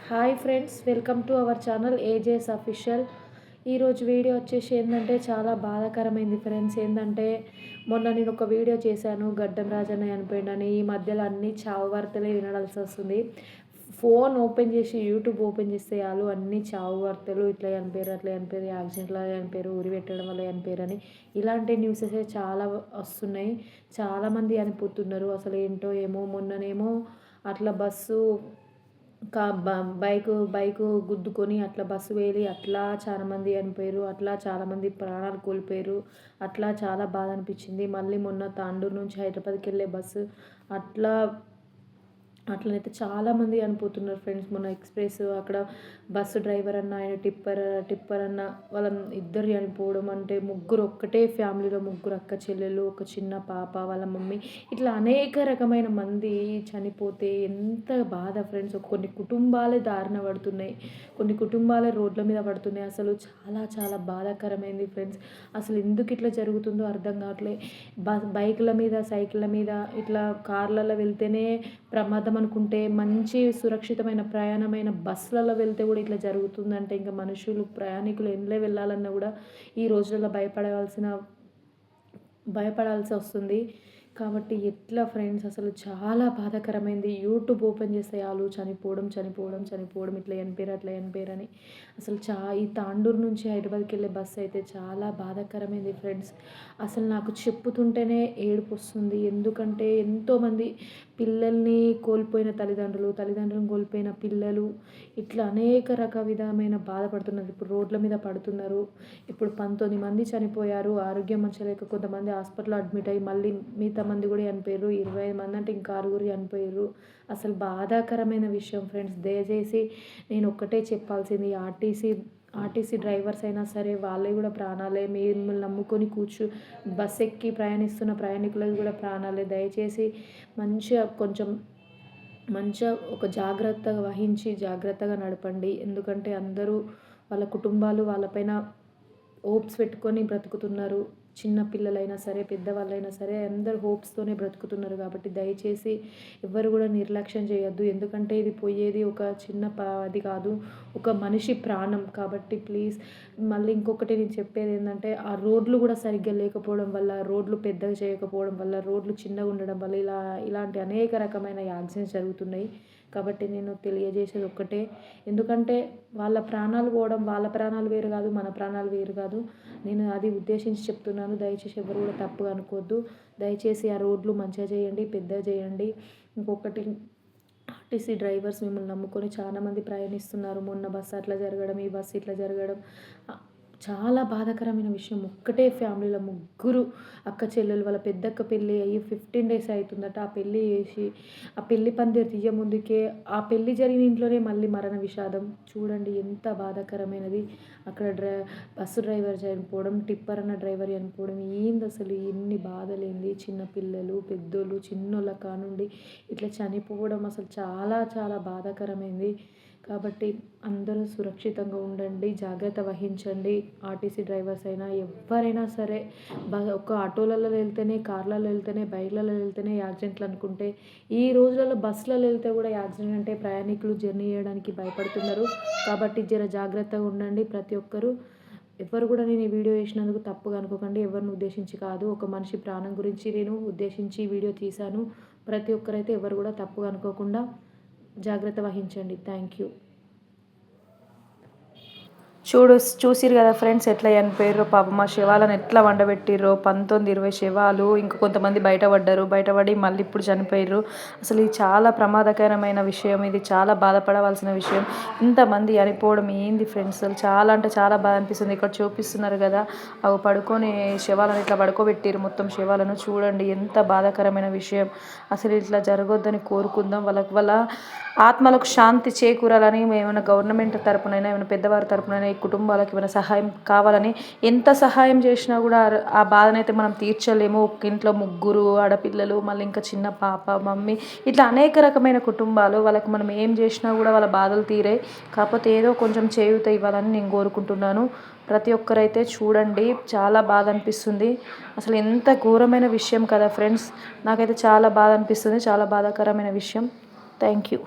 Hi friends, welcome to our channel AJS official. ఈరోజు video వచ్చేసి ఏంటంటే చాలా బాధాకరమైంది ఫ్రెండ్స్. ఏంటంటే మొన్న నేను ఒక వీడియో చేశాను, గడ్డం రాజన్న చనిపోయిందని. ఈ మధ్యలో అన్ని చావు వార్తలే వినాల్సి వస్తుంది. ఫోన్ ఓపెన్ చేసి యూట్యూబ్ ఓపెన్ చేస్తే చాలు అన్ని చావు వార్తలు, ఇట్లా చనిపోయారు, అట్లా చనిపోయారు, యాక్సిడెంట్లో చనిపోయారు, ఉరి పెట్టడం వల్ల చనిపోయారు అని ఇలాంటి న్యూసెస్ చాలా వస్తున్నాయి. చాలామంది చనిపోతున్నారు. అసలు ఏంటో ఏమో. మొన్ననేమో అట్లా బస్సు బైకు గుద్దుకొని అట్లా బస్సు వేలి అట్లా చాలామంది చనిపోయారు. అట్లా చాలామంది ప్రాణాలు కోల్పోయారు. అట్లా చాలా బాధ అనిపించింది. మళ్ళీ మొన్న తాండూరు నుంచి హైదరాబాద్కి వెళ్ళే బస్సు అట్లనైతే చాలామంది చనిపోతున్నారు ఫ్రెండ్స్. మొన్న ఎక్స్ప్రెస్ అక్కడ బస్సు డ్రైవర్ అన్న, ఆయన టిప్పర్ అన్న, వాళ్ళ ఇద్దరు చనిపోవడం. అంటే ముగ్గురు, ఒక్కటే ఫ్యామిలీలో ముగ్గురు అక్క చెల్లెలు, ఒక చిన్న పాప, వాళ్ళ మమ్మీ, ఇట్లా అనేక రకమైన మంది చనిపోతే ఎంత బాధ ఫ్రెండ్స్. కొన్ని కుటుంబాలే దారిన పడుతున్నాయి, కొన్ని కుటుంబాలే రోడ్ల మీద పడుతున్నాయి. అసలు చాలా చాలా బాధాకరమైంది ఫ్రెండ్స్. అసలు ఎందుకు ఇట్లా జరుగుతుందో అర్థం కావట్లే. బైకుల మీద, సైకిళ్ళ మీద, ఇట్లా కార్లలో వెళ్తేనే ప్రమాదం అనుకుంటే, మంచి సురక్షితమైన ప్రయాణమైన బస్సులలో వెళ్తే కూడా ఇట్లా జరుగుతుందంటే, ఇంకా మనుషులు, ప్రయాణికులు ఎందులో వెళ్ళాలన్నా కూడా ఈ రోజులలో భయపడాల్సి వస్తుంది. కాబట్టి ఎట్లా ఫ్రెండ్స్, అసలు చాలా బాధాకరమైంది. యూట్యూబ్ ఓపెన్ చేస్తే చాలు చనిపోవడం ఇట్లా చనిపోయారు, అట్లా చనిపోయారని. అసలు ఈ తాండూరు నుంచి హైదరాబాద్కి వెళ్ళే బస్సు అయితే చాలా బాధాకరమైంది ఫ్రెండ్స్. అసలు నాకు చెప్పుతుంటేనే ఏడుపు వస్తుంది. ఎందుకంటే ఎంతోమంది పిల్లల్ని కోల్పోయిన తల్లిదండ్రులను కోల్పోయిన పిల్లలు, ఇట్లా అనేక విధమైన బాధపడుతున్నారు. ఇప్పుడు రోడ్ల మీద పడుతున్నారు. ఇప్పుడు 19 మంది చనిపోయారు. ఆరోగ్యం మంచిగా లేక కొంతమంది హాస్పిటల్లో అడ్మిట్ అయ్యి మళ్ళీ మిగతా మంది కూడా చనిపోయారు. 25 మంది అంటే ఇంకా 6 చనిపోయారు. అసలు బాధాకరమైన విషయం ఫ్రెండ్స్. దయచేసి నేను ఒక్కటే చెప్పాల్సింది, ఆర్టీసీ డ్రైవర్స్ అయినా సరే వాళ్ళే కూడా ప్రాణాలే. మిమ్మల్ని నమ్ముకొని బస్ ఎక్కి ప్రయాణిస్తున్న ప్రయాణికులది కూడా ప్రాణాలే. దయచేసి మంచిగా ఒక జాగ్రత్తగా వహించి జాగ్రత్తగా నడపండి. ఎందుకంటే అందరూ వాళ్ళ కుటుంబాలు వాళ్ళపైన హోప్స్ పెట్టుకొని బ్రతుకుతున్నారు. చిన్న పిల్లలైనా సరే, పెద్దవాళ్ళైనా సరే, అందరూ హోప్స్తోనే బ్రతుకుతున్నారు. కాబట్టి దయచేసి ఎవ్వరు కూడా నిర్లక్ష్యం చేయొద్దు. ఎందుకంటే ఇది పోయేది ఒక అది కాదు, ఒక మనిషి ప్రాణం. కాబట్టి ప్లీజ్. మళ్ళీ ఇంకొకటి నేను చెప్పేది ఏంటంటే, ఆ రోడ్లు కూడా సరిగ్గా లేకపోవడం వల్ల, రోడ్లు పెద్దగా చేయకపోవడం వల్ల, రోడ్లు చిన్నగా ఉండడం వల్ల ఇలాంటి అనేక రకమైన యాక్సిడెంట్స్ జరుగుతున్నాయి. కాబట్టి నేను తెలియజేసేది ఒక్కటే, ఎందుకంటే వాళ్ళ ప్రాణాలు పోవడం, వాళ్ళ ప్రాణాలు వేరు కాదు, మన ప్రాణాలు వేరు కాదు. నేను అది ఉద్దేశించి చెప్తున్నాను. దయచేసి ఎవరు కూడా తప్పుగా అనుకోవద్దు. దయచేసి ఆ రోడ్లు మంచిగా చేయండి, పెద్దగా చేయండి. ఇంకొకటి, ఆర్టీసీ డ్రైవర్స్ మిమ్మల్ని నమ్ముకొని చాలామంది ప్రయాణిస్తున్నారు. మొన్న బస్సు అట్లా జరగడం, ఈ బస్సు ఇట్లా జరగడం చాలా బాధాకరమైన విషయం. ఒక్కటే ఫ్యామిలీలో ముగ్గురు అక్క చెల్లెలు, వాళ్ళ పెద్దక్క పెళ్ళి అయ్యి 15 days అవుతుందట. ఆ పెళ్ళి చేసి ఆ పెళ్లి పందిరి తీయ ముందుకే ఆ పెళ్ళి జరిగిన ఇంట్లోనే మళ్ళీ మరణ విషాదం. చూడండి ఎంత బాధాకరమైనది. అక్కడ బస్సు డ్రైవర్ చనిపోవడం, టిప్పర్ అన్న డ్రైవర్ చనిపోవడం, ఏంది అసలు ఎన్ని బాధలేంది. చిన్న పిల్లలు, పెద్దోళ్ళు, చిన్నోళ్ళ కానుండి ఇట్లా చనిపోవడం అసలు చాలా చాలా బాధాకరమైంది. కాబట్టి అందరూ సురక్షితంగా ఉండండి, జాగ్రత్త వహించండి. ఆర్టీసీ డ్రైవర్స్ అయినా ఎవరైనా సరే, ఒక ఆటోలలో వెళ్తేనే, కార్లలో వెళ్తేనే, బైక్లలో వెళ్తేనే యాక్సిడెంట్లు అనుకుంటే, ఈ రోజులలో బస్సులలో వెళ్తే కూడా యాక్సిడెంట్ అంటే ప్రయాణికులు జర్నీ చేయడానికి భయపడుతున్నారు. కాబట్టి జర జాగ్రత్తగా ఉండండి ప్రతి ఒక్కరూ. ఎవరు కూడా నేను ఈ వీడియో చేసినందుకు తప్పుగా అనుకోకండి. ఎవరిని ఉద్దేశించి కాదు, ఒక మనిషి ప్రాణం గురించి నేను ఉద్దేశించి వీడియో తీశాను. ప్రతి ఒక్కరైతే ఎవరు కూడా తప్పుగా అనుకోకుండా జాగ్రత్త వహించండి. Thank you. చూసిరు కదా ఫ్రెండ్స్, ఎట్లా చనిపోయారు పాపం. ఆ శవాలను ఎట్లా వండబెట్టిర్రో. 19-20 శవాలు. ఇంకా కొంతమంది బయటపడి మళ్ళీ ఇప్పుడు చనిపోయారు. అసలు ఇది చాలా ప్రమాదకరమైన విషయం. ఇది చాలా బాధపడవలసిన విషయం. ఇంతమంది చనిపోవడం ఏంది ఫ్రెండ్స్. అసలు చాలా అంటే చాలా బాధ అనిపిస్తుంది. ఇక్కడ చూపిస్తున్నారు కదా, అవి పడుకొని శవాలను ఇట్లా పడుకోబెట్టిరు. మొత్తం శవాలను చూడండి, ఎంత బాధాకరమైన విషయం. అసలు ఇట్లా జరగొద్దని కోరుకుందాం. వాళ్ళ ఆత్మలకు శాంతి చేకూరాలని ఏమైనా గవర్నమెంట్ తరపునైనా, ఏమైనా పెద్దవారి తరపునైనా ఈ కుటుంబాలకు ఏమైనా సహాయం కావాలని, ఎంత సహాయం చేసినా కూడా ఆ బాధనైతే మనం తీర్చలేము. ఒక ఇంట్లో ముగ్గురు ఆడపిల్లలు, మళ్ళీ ఇంకా చిన్న పాప, మమ్మీ, ఇట్లా అనేక రకమైన కుటుంబాలు. వాళ్ళకి మనం ఏం చేసినా కూడా వాళ్ళ బాధలు తీరాయి. కాకపోతే ఏదో కొంచెం చేయూత ఇవ్వాలని నేను కోరుకుంటున్నాను. ప్రతి ఒక్కరైతే చూడండి, చాలా బాధ అనిపిస్తుంది. అసలు ఎంత ఘోరమైన విషయం కదా ఫ్రెండ్స్. నాకైతే చాలా బాధ అనిపిస్తుంది, చాలా బాధాకరమైన విషయం. Thank you.